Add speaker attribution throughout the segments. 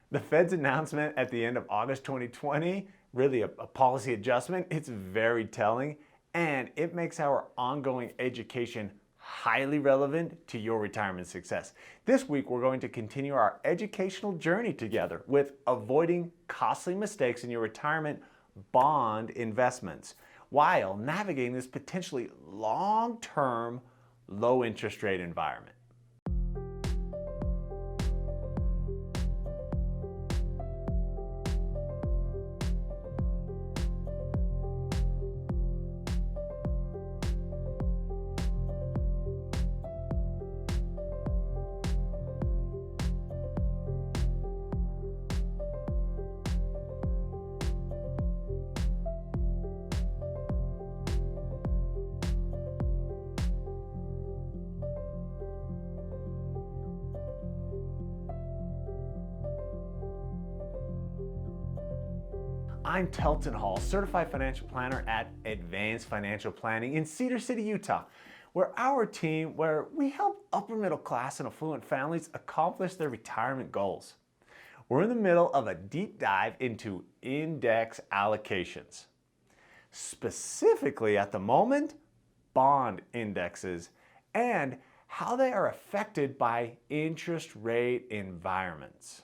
Speaker 1: The Fed's announcement at the end of August 2020, really a policy adjustment, it's very telling, and it makes our ongoing education highly relevant to your retirement success. This week, we're going to continue our educational journey together with avoiding costly mistakes in your retirement bond investments while navigating this potentially long-term low interest rate environment. I'm Telton Hall, Certified Financial Planner at Advanced Financial Planning in Cedar City, Utah, where we help upper middle class and affluent families accomplish their retirement goals. We're in the middle of a deep dive into index allocations. Specifically at the moment, bond indexes and how they are affected by interest rate environments.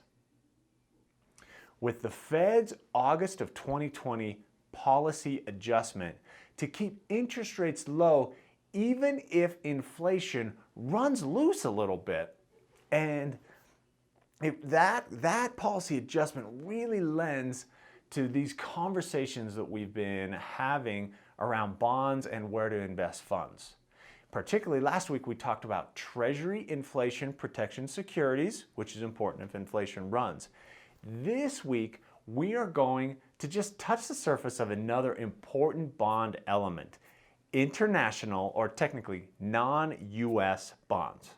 Speaker 1: With the Fed's August of 2020 policy adjustment to keep interest rates low even if inflation runs loose a little bit, and that policy adjustment really lends to these conversations that we've been having around bonds and where to invest funds. Particularly last week we talked about Treasury inflation protection securities, which is important if inflation runs. This week, we are going to just touch the surface of another important bond element, international or technically non-US bonds.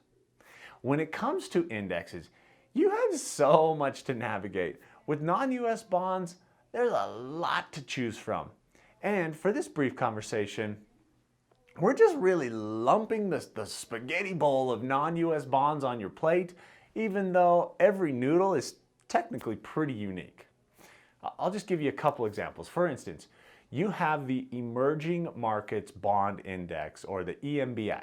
Speaker 1: When it comes to indexes, you have so much to navigate. With non-US bonds, there's a lot to choose from. And for this brief conversation, we're just really lumping the spaghetti bowl of non-US bonds on your plate, even though every noodle is technically pretty unique. I'll just give you a couple examples. For instance, you have the Emerging Markets Bond Index, or the EMBI.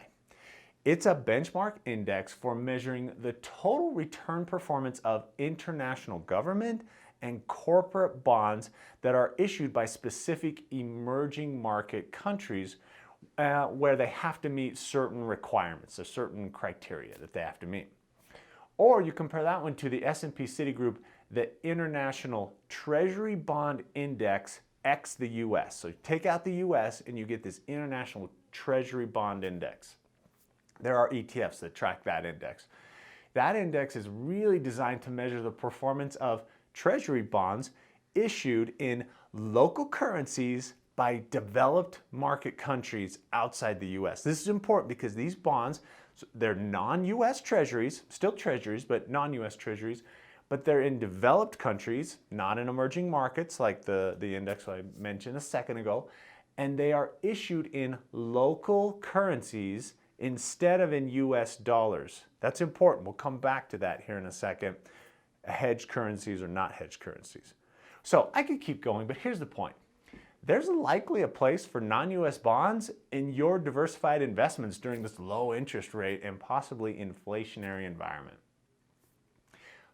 Speaker 1: It's a benchmark index for measuring the total return performance of international government and corporate bonds that are issued by specific emerging market countries where they have to meet certain requirements, a certain criteria that they have to meet. Or you compare that one to the S&P Citigroup, the International Treasury Bond Index x the US. So you take out the US and you get this International Treasury Bond Index. There are ETFs that track that index. That index is really designed to measure the performance of Treasury bonds issued in local currencies by developed market countries outside the US. This is important because these bonds, they're non-US treasuries, still treasuries, but non-US treasuries, but they're in developed countries, not in emerging markets like the index I mentioned a second ago, and they are issued in local currencies instead of in US dollars. That's important. We'll come back to that here in a second. Hedged currencies or not hedged currencies. So I could keep going, but here's the point. There's likely a place for non-US bonds in your diversified investments during this low interest rate and possibly inflationary environment.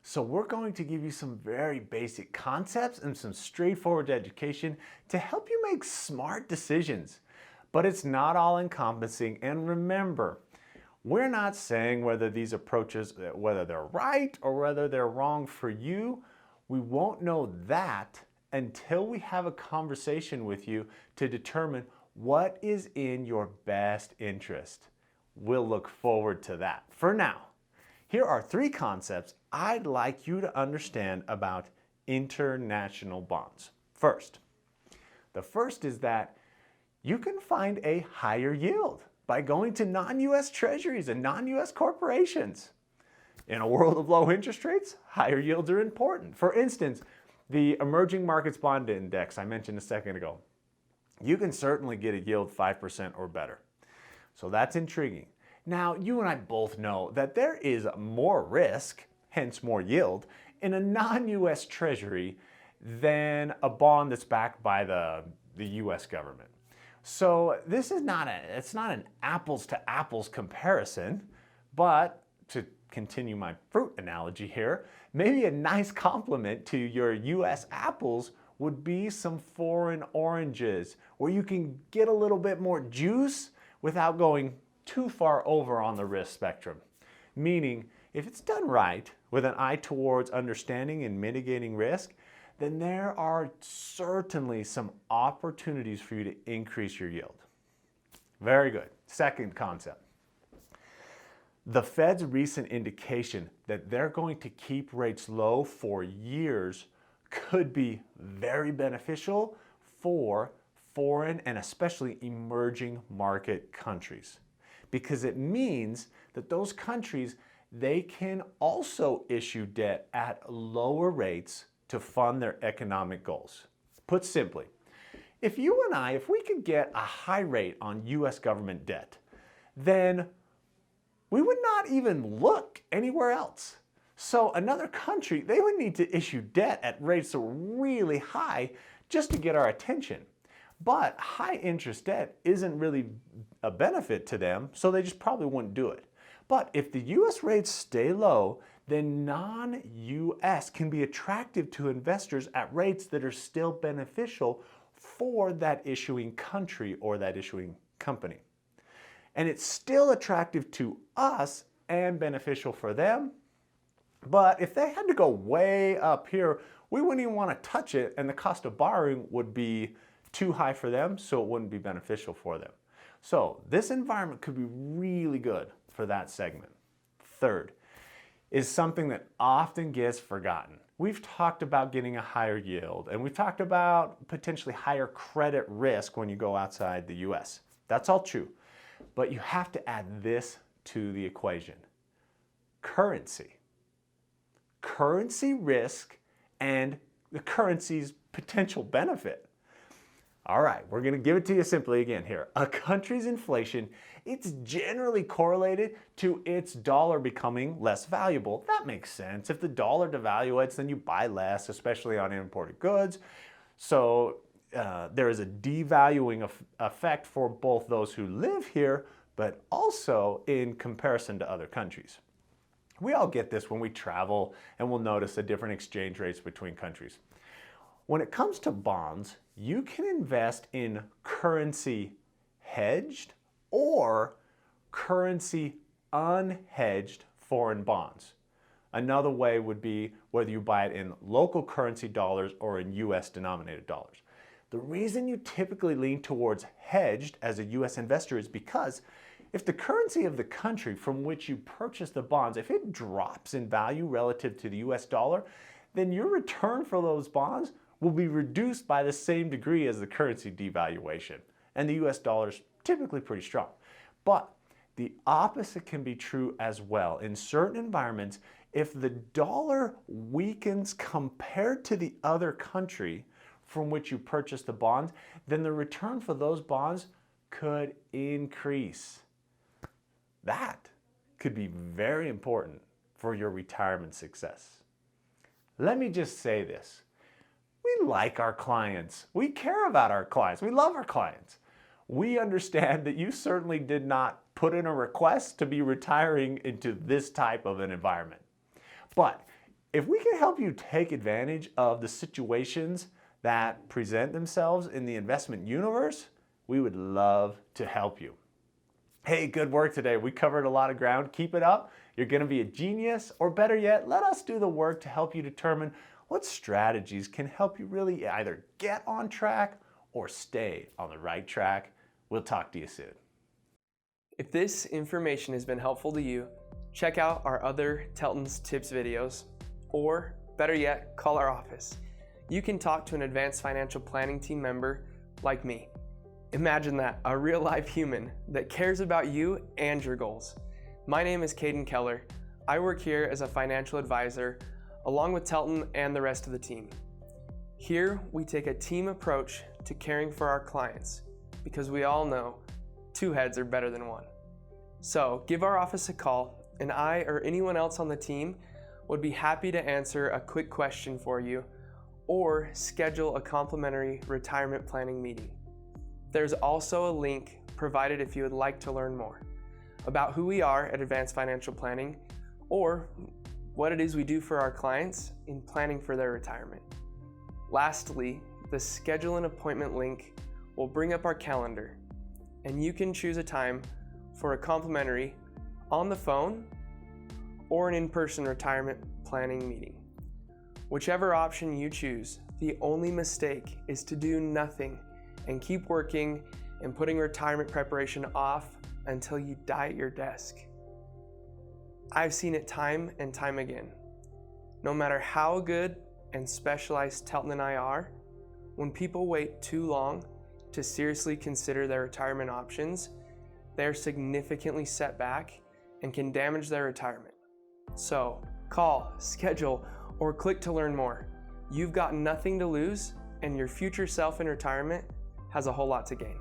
Speaker 1: So we're going to give you some very basic concepts and some straightforward education to help you make smart decisions. But it's not all encompassing, and remember, we're not saying whether these approaches, whether they're right or whether they're wrong for you. We won't know that until we have a conversation with you to determine what is in your best interest. We'll look forward to that. For now, here are 3 concepts I'd like you to understand about international bonds. The first is that you can find a higher yield by going to non-US treasuries and non-US corporations. In a world of low interest rates, higher yields are important. For instance, the Emerging Markets Bond Index I mentioned a second ago, you can certainly get a yield 5% or better. So that's intriguing. Now, you and I both know that there is more risk, hence more yield, in a non-US treasury than a bond that's backed by the US government. So this is it's not an apples to apples comparison, but to continue my fruit analogy here, maybe a nice complement to your US apples would be some foreign oranges, where you can get a little bit more juice without going too far over on the risk spectrum. Meaning, if it's done right, with an eye towards understanding and mitigating risk, then there are certainly some opportunities for you to increase your yield. Very good. Second concept. The Fed's recent indication that they're going to keep rates low for years could be very beneficial for foreign and especially emerging market countries, because it means that those countries, they can also issue debt at lower rates to fund their economic goals. Put simply, if you and I, if we could get a high rate on US government debt, then we would not even look anywhere else. So another country, they would need to issue debt at rates that were really high just to get our attention. But high interest debt isn't really a benefit to them, so they just probably wouldn't do it. But if the US rates stay low, then non-US can be attractive to investors at rates that are still beneficial for that issuing country or that issuing company. And it's still attractive to us and beneficial for them. But if they had to go way up here, we wouldn't even want to touch it, and the cost of borrowing would be too high for them, so it wouldn't be beneficial for them. So this environment could be really good for that segment. Third is something that often gets forgotten. We've talked about getting a higher yield, and we've talked about potentially higher credit risk when you go outside the US. That's all true. But you have to add this to the equation. Currency. Currency risk and the currency's potential benefit. All right, we're going to give it to you simply again here. A country's inflation, it's generally correlated to its dollar becoming less valuable. That makes sense. If the dollar devaluates, then you buy less, especially on imported goods. So there is a devaluing effect for both those who live here, but also in comparison to other countries. We all get this when we travel, and we'll notice the different exchange rates between countries. When it comes to bonds, you can invest in currency hedged or currency unhedged foreign bonds. Another way would be whether you buy it in local currency dollars or in US denominated dollars. The reason you typically lean towards hedged as a US investor is because if the currency of the country from which you purchase the bonds, if it drops in value relative to the US dollar, then your return for those bonds will be reduced by the same degree as the currency devaluation. And the US dollar is typically pretty strong. But the opposite can be true as well. In certain environments, if the dollar weakens compared to the other country from which you purchase the bonds, then the return for those bonds could increase. That could be very important for your retirement success. Let me just say this. We like our clients. We care about our clients. We love our clients. We understand that you certainly did not put in a request to be retiring into this type of an environment. But if we can help you take advantage of the situations that present themselves in the investment universe, we would love to help you. Hey, good work today. We covered a lot of ground. Keep it up. You're going to be a genius, or better yet, let us do the work to help you determine what strategies can help you really either get on track or stay on the right track. We'll talk to you soon.
Speaker 2: If this information has been helpful to you, check out our other Telton's Tips videos, or better yet, call our office. You can talk to an advanced financial planning team member like me. Imagine that, a real-life human that cares about you and your goals. My name is Caden Keller. I work here as a financial advisor along with Telton and the rest of the team. Here, we take a team approach to caring for our clients because we all know 2 heads are better than 1. So give our office a call, and I or anyone else on the team would be happy to answer a quick question for you or schedule a complimentary retirement planning meeting. There's also a link provided if you would like to learn more about who we are at Advanced Financial Planning or what it is we do for our clients in planning for their retirement. Lastly, the schedule an appointment link will bring up our calendar, and you can choose a time for a complimentary on the phone or an in-person retirement planning meeting. Whichever option you choose, the only mistake is to do nothing and keep working and putting retirement preparation off until you die at your desk. I've seen it time and time again. No matter how good and specialized Telton and I are, when people wait too long to seriously consider their retirement options, they're significantly set back and can damage their retirement. So call, schedule, or click to learn more. You've got nothing to lose, and your future self in retirement has a whole lot to gain.